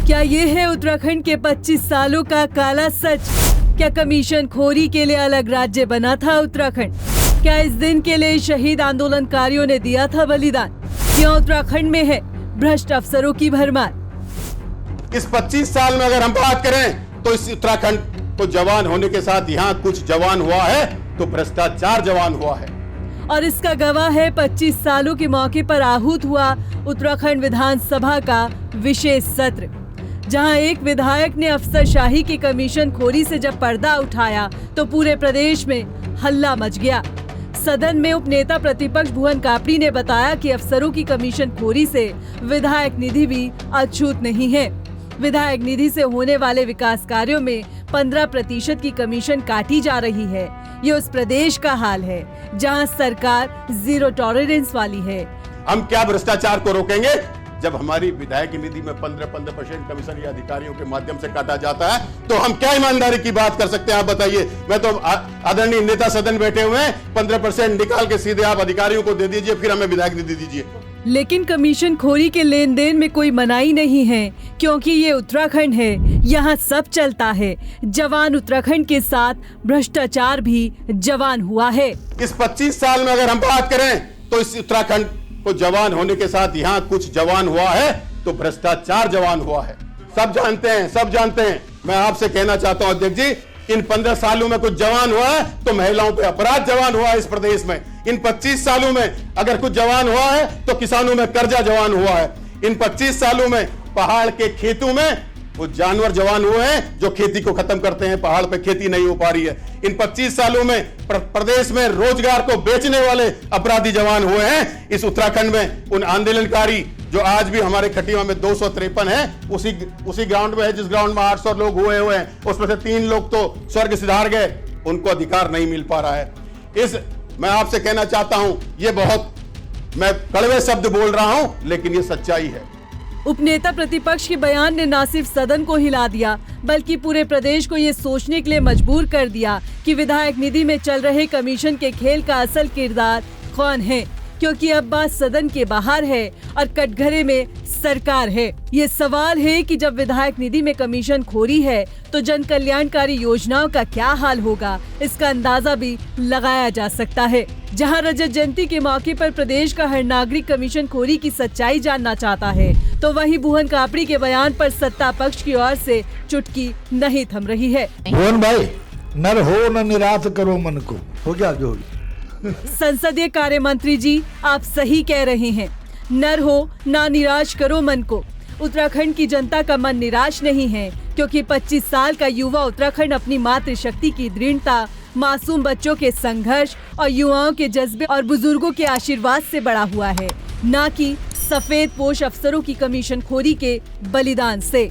क्या ये है उत्तराखंड के 25 सालों का काला सच? क्या कमीशन खोरी के लिए अलग राज्य बना था उत्तराखंड? क्या इस दिन के लिए शहीद आंदोलनकारियों ने दिया था बलिदान? क्यों उत्तराखंड में है भ्रष्ट अफसरों की भरमार? इस 25 साल में अगर हम बात करें तो इस उत्तराखंड को जवान होने के साथ यहाँ कुछ जवान हुआ है तो भ्रष्टाचार जवान हुआ है। और इसका गवाह है 25 सालों के मौके पर आहूत हुआ उत्तराखंड विधानसभा का विशेष सत्र, जहां एक विधायक ने अफसरशाही की कमीशन खोरी से जब पर्दा उठाया तो पूरे प्रदेश में हल्ला मच गया। सदन में उपनेता प्रतिपक्ष भुवन कापड़ी ने बताया कि अफसरों की कमीशन खोरी से विधायक निधि भी अछूत नहीं है। विधायक निधि से होने वाले विकास कार्यों में 15% की कमीशन काटी जा रही है। ये उस प्रदेश का हाल है जहां सरकार जीरो टॉलरेंस वाली है। हम क्या भ्रष्टाचार को रोकेंगे जब हमारी विधायक निधि में 15% कमीशन या अधिकारियों के माध्यम से काटा जाता है, तो हम क्या ईमानदारी की बात कर सकते हैं? आप बताइए। मैं तो आदरणीय नेता सदन बैठे हुए हैं, 15% निकाल के सीधे आप अधिकारियों को दे दीजिए, फिर हमें विधायक निधि दीजिए। लेकिन कमीशन खोरी के लेन देन में कोई मनाही नहीं है, क्योंकि ये उत्तराखंड है, यहाँ सब चलता है। जवान उत्तराखंड के साथ भ्रष्टाचार भी जवान हुआ है। इस 25 साल में अगर हम बात करें तो इस उत्तराखंड को जवान होने के साथ यहाँ कुछ जवान हुआ है तो भ्रष्टाचार जवान हुआ है। सब जानते हैं, सब जानते हैं। मैं आपसे कहना चाहता हूँ अध्यक्ष जी, इन 15 सालों में कुछ जवान हुआ है तो महिलाओं पे अपराध जवान हुआ है इस प्रदेश में। इन 25 सालों में अगर कुछ जवान हुआ है तो किसानों में कर्जा जवान हुआ है। इन 25 सालों में पहाड़ के खेतों में वो जानवर जवान हुए हैं जो खेती को खत्म करते हैं, पहाड़ पे खेती नहीं हो पा रही है। इन 25 सालों में प्रदेश में रोजगार को बेचने वाले अपराधी जवान हुए हैं। इस उत्तराखंड में उन आंदोलनकारी जो आज भी हमारे खटिया में 253 है, उसी ग्राउंड में है जिस ग्राउंड में 800 लोग हुए हैं, उसमें से 3 लोग तो स्वर्ग सिधार गए, उनको अधिकार नहीं मिल पा रहा है। मैं आपसे कहना चाहता हूं, ये बहुत मैं कड़वे शब्द बोल रहा हूं लेकिन ये सच्चाई है। उपनेता प्रतिपक्ष के बयान ने न सिर्फ सदन को हिला दिया बल्कि पूरे प्रदेश को ये सोचने के लिए मजबूर कर दिया कि विधायक निधि में चल रहे कमीशन के खेल का असल किरदार कौन है, क्योंकि अब बात सदन के बाहर है और कटघरे में सरकार है। ये सवाल है कि जब विधायक निधि में कमीशन खोरी है तो जन कल्याणकारी योजनाओं का क्या हाल होगा, इसका अंदाजा भी लगाया जा सकता है। जहां रजत जयंती के मौके पर प्रदेश का हर नागरिक कमीशन खोरी की सच्चाई जानना चाहता है, तो वहीं भुवन कापड़ी के बयान पर सत्ता पक्ष की ओर से चुटकी नहीं थम रही है। भुवन भाई, नर हो न निराश करो मन को, हो गया जो। संसदीय कार्य मंत्री जी, आप सही कह रहे हैं, नर हो ना निराश करो मन को। उत्तराखंड की जनता का मन निराश नहीं है, क्योंकि 25 साल का युवा उत्तराखंड अपनी मातृशक्ति की दृढ़ता, मासूम बच्चों के संघर्ष और युवाओं के जज्बे और बुजुर्गों के आशीर्वाद से बड़ा हुआ है, न कि सफेद पोश अफसरों की कमीशन खोरी के बलिदान से।